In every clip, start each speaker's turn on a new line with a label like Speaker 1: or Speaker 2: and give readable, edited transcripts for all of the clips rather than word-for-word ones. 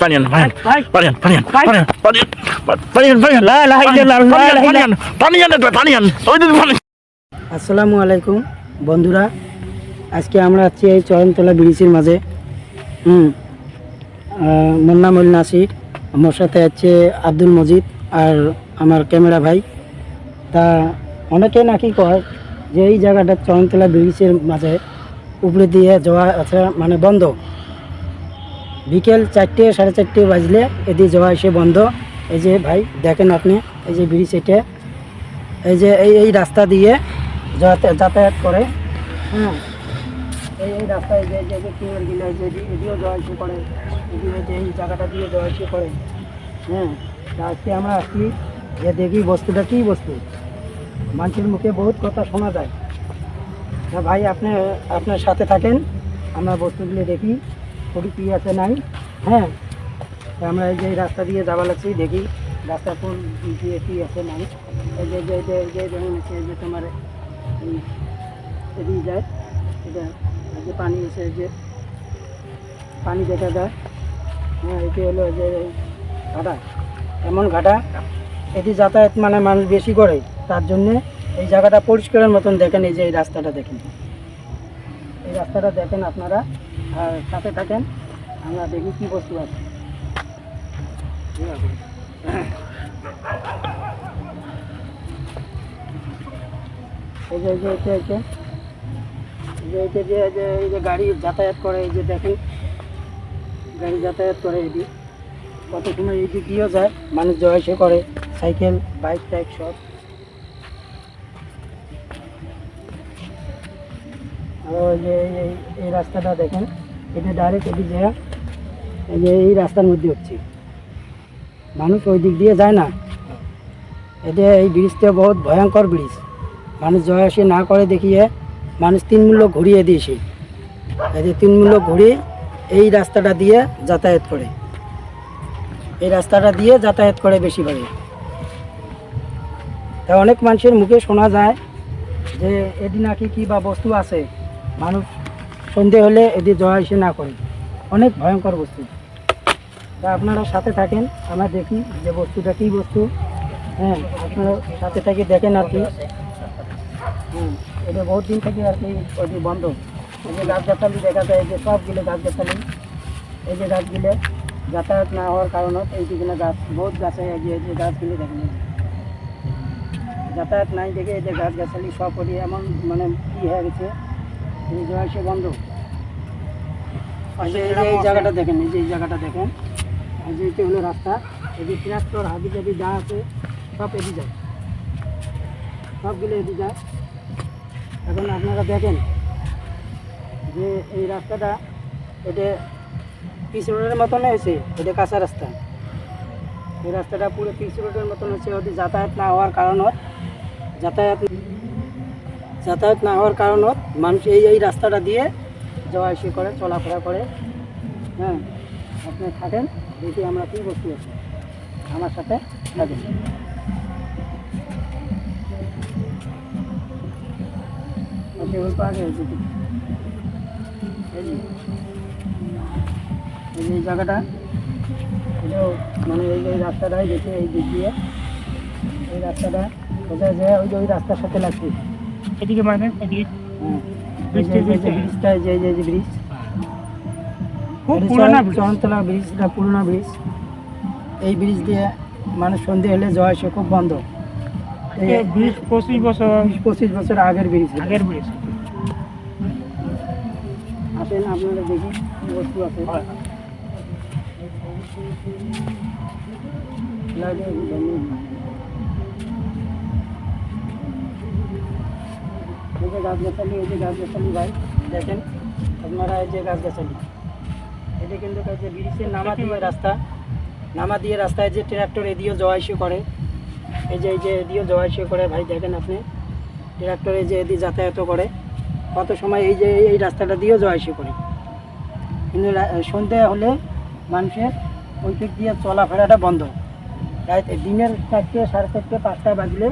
Speaker 1: পানিয়ান
Speaker 2: আসসালামু আলাইকুম বন্ধুরা, আজকে আমরা আছি এই চরণতলা ব্রিজের মাঝে। মোর নাম হল নাসির, আমার সাথে আছে আব্দুল মজিদ আর আমার ক্যামেরা ভাই। তা অনেকে নাকি কয় যে এই জায়গাটা চরণতলা ব্রিজের মাঝে উপরে দিয়ে যাওয়া আছে মানে বন্ধ। বিকেল 4টে 4:30 বাজলে এদিকে যাওয়া এসে বন্ধ। এই যে ভাই দেখেন আপনি, এই যে ব্রিজ, এটা এই যে এই রাস্তা দিয়ে যাতায়াত করে। এই রাস্তায় যে টিউবেল গিলে এদিকেও যাওয়া এসে করে, এদিকে যে এই জায়গাটা দিয়ে যাওয়া এসে করে। আজকে আমরা আসছি যে দেখি বস্তুটা কী বস্তু। মানুষের মুখে বহুত কথা শোনা যায়। ভাই আপনি আপনার সাথে থাকেন, আমরা বস্তুগুলো দেখি কবি কী আছে নাই। আমরা এই যে রাস্তা দিয়ে যাওয়া লাগছি, দেখি রাস্তা কোন দিয়ে কী আছে নাই। এই যে যেমন হচ্ছে যে তোমার এদিকে যায়, এটা যে পানি এসে যে পানি দেখা যায়। এটি হলো যে ঘাটা, এমন ঘাটা এটি যাতায়াত মানে মানুষ বেশি করে, তার জন্যে এই জায়গাটা পরিষ্কারের মতন দেখেন। এই যে এই রাস্তাটা দেখেন, এই রাস্তাটা দেখেন আপনারা, আর সাথে থাকেন, আমরা দেখি কী বস্তু আছে। এই যে গাড়ি যাতায়াত করে, এই যে দেখেন গাড়ি যাতায়াত করে। এটি কত সময় এই দিক দিয়েও যায়, মানুষ যাওয়া এসে করে, সাইকেল বাইক টাইক সব। আর ওই যে এই রাস্তাটা দেখেন, এটা ডাইরেক্ট এদিক যায়, এই যে এই রাস্তার মধ্যে হচ্ছে, মানুষ ওই দিক দিয়ে যায় না। এটা এই ব্রিজটা বহুত ভয়ঙ্কর ব্রিজ, মানুষ যাওয়া আসে না করে দেখিয়ে মানুষ 3 মূল্য ঘুরিয়ে দিয়েছে। এই যে 3 মূল্য ঘুরিয়ে এই রাস্তাটা দিয়ে যাতায়াত করে, এই রাস্তাটা দিয়ে যাতায়াত করে বেশিরভাগে। তা অনেক মানুষের মুখে শোনা যায় যে এটি নাকি কী বা বস্তু আছে, মানুষ সন্ধে হলে এটি যাওয়া এসে না করে, অনেক ভয়ঙ্কর বস্তু। তা আপনারা সাথে থাকেন, আমরা দেখি যে বস্তুটা কী বস্তু। আপনারা সাথে থেকে দেখেন আর কি। এটা বহুত দিন থেকে আর কি ওটি বন্ধ। এই যে গাছগাছালি দেখা যায়, এই যে সবগুলো গাছগাছালি, এই যে গাছগুলো যাতায়াত না হওয়ার কারণত এইগুলো গাছ, বহুত গাছে এই যে গাছগুলো দেখেন, যাতায়াত নাই দেখে এই যে গাছগাছালি সব ওটি এমন মানে কী হয়ে গেছে, এই যাওয়া এসে বন্ধ। এই জায়গাটা দেখেন, এই যে এই জায়গাটা দেখেন, এই যে এটা হলো রাস্তা। এই যে ট্রাক্টর হাবি জাবি যা আছে সব এদিকে যায়, সবগুলো এদিকে যায়। এখন আপনারা দেখেন যে এই রাস্তাটা এটা পিচ রোডের মতন হয়েছে, এটা কাঁচা রাস্তা। এই রাস্তাটা পুরো পিচ রোডের মতন হচ্ছে, ওটি যাতায়াত না হওয়ার কারণত যাতায়াত না হওয়ার কারণত মানুষ এই রাস্তাটা দিয়ে যাওয়া আসা করে, চলাফেরা করে। আপনি থাকেন, দেখি আমরা কী বস্তু আছে, আমার সাথে থাকেন। এই জায়গাটা এটাও মানে এই রাস্তাটাই দেখে এই দিক দিয়ে, এই রাস্তাটা কোথায় যায়, ওই রাস্তার সাথে লাগছে এদিকে, মানে এদিকে ব্রিজটা, যে ব্রিজ চরণতলা ব্রিজটা পুরোনো ব্রিজ। এই ব্রিজ দিয়ে মানুষ সন্ধে হলে যাওয়া আসে খুব বন্ধ। 20-25 বছর আগের ব্রিজ। আসেন আপনারা দেখি কী বস্তু আছে। গাছগাছালি, এই যে গাছগাছালি ভাই দেখেন আপনারা, এই যে গাছগাছালি, এটা কিন্তু যে ব্রিজের নামা দিয়ে রাস্তা, নামা দিয়ে রাস্তায় যে ট্রাক্টর এদিকেও যাওয়া আসা করে, এই যে এদিকেও যাওয়া আসা করে। ভাই দেখেন আপনি, ট্রাক্টরে যে এদিকে যাতায়াত করে, কত সময় এই যে এই রাস্তাটা দিয়েও যাওয়া আসা করে। কিন্তু সন্ধ্যে হলে মানুষের ওই দিক দিয়ে চলাফেরাটা বন্ধ। রাত দিনের 4টে 4:30 5টা বাজলে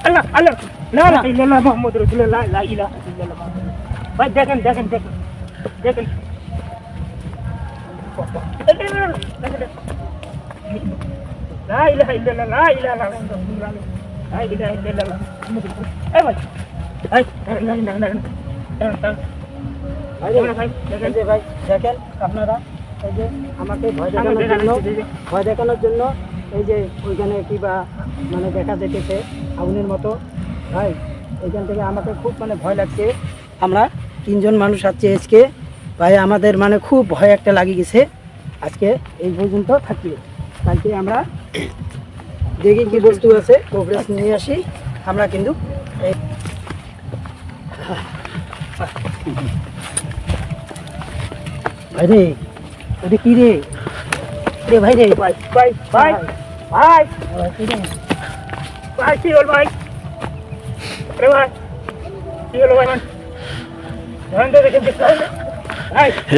Speaker 3: আল্লাহ আল্লাহ লা ইলাহা ইল্লাল্লাহ মুহাম্মাদুর রাসূলুল্লাহ লা ইলাহা ইল্লাল্লাহ ভাই দেখেন দেখেন দেখেন দেখেন লা ইলাহা ইল্লাল্লাহ লা ইলাহা ইল্লাল্লাহ লা ইলাহা ইল্লাল্লাহ এই ভাই এই না না না
Speaker 2: দেখেন যে ভাই দেখেন আপনারা এই যে আমাকে ভয় দেখানোর জন্য এই যে ওইখানে কিবা মানে দেখা যেতেছে আগুনের মতো ভাই এইখান থেকে আমাকে খুব মানে ভয় লাগছে। আমরা 3 জন মানুষ আছি আজকে ভাই, আমাদের মানে খুব ভয় একটা লাগিয়ে গেছে। আজকে এই পর্যন্ত থাকি, কালকে আমরা দেখি কি বস্তু আছে কভারেজ নিয়ে আসি আমরা। কিন্তু ভাই রে ওটা কি রে রে ভাই রে
Speaker 3: ভাই ভাই ভাই ভাই
Speaker 2: কি রে
Speaker 3: ভাই কি হল ভাই রে ভাই কি হল ভাই মান ধ্যান দে দেখেন ভাই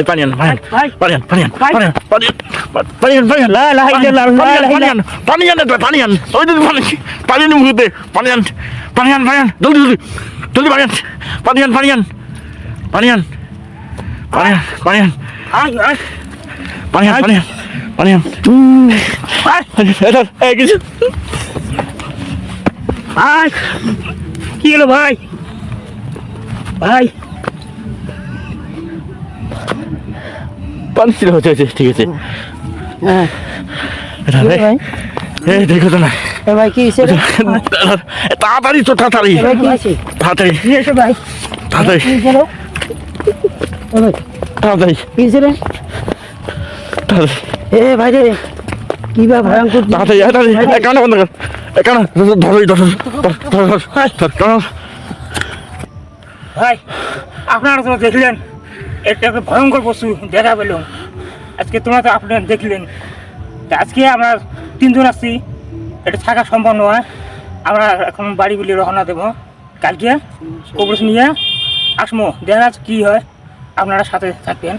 Speaker 1: Panian, Panian,
Speaker 3: Hai.
Speaker 1: Panian, Panian,
Speaker 3: Hai.
Speaker 1: Panian, Panian, Panian, Panian,
Speaker 3: La ilaha illallah, la ilaha
Speaker 1: Panian, Panian, Panian, oh itu Panian, Panian di mulut deh, Panian, Panian, Panian, jolly, Panian, Panian, Panian, Panian, Panian, Panian,
Speaker 3: ai ai
Speaker 1: Panian, Panian, Panian, gitu,
Speaker 3: ভাই কি হলো ভাই ভাই
Speaker 1: Panian sudah hoceh, ঠিক আছে,
Speaker 2: হ্যাঁ
Speaker 1: এটা রে,
Speaker 2: ভাই
Speaker 1: দেখো তো না,
Speaker 2: এ ভাই কি হইছে রে?
Speaker 1: তাড়াতাড়ি তো তাড়াতাড়ি,
Speaker 2: এ ভাই কি হইছে?
Speaker 1: তাড়াতাড়ি,
Speaker 3: কি হয়েছে ভাই
Speaker 1: তাড়াতাড়ি,
Speaker 2: কি হইছে রে? এ ভাই
Speaker 1: তাড়াতাড়ি,
Speaker 2: কি হইছে রে?
Speaker 1: তাড়াতাড়ি,
Speaker 2: এ ভাই রে কি বা ভয়ঙ্কর
Speaker 1: তাড়াতাড়ি, তাড়াতাড়ি, একানা বন্ধ কর, একানা, ধরো,
Speaker 3: ভাই আপনারা তো দেখলেন একটা ভয়ঙ্কর বস্তু দেখা পেল আজকে, তোমরা তো আপনারা দেখলেন। তা আজকে আমরা 3 জন আসছি, এটা থাকা সম্ভব নয়। আমরা এখন বাড়ি বলে রওনা দেবো, কালকে কবরস নিয়ে আসবো, দেখা যাচ্ছে কী হয়। আপনারা সাথে থাকবেন।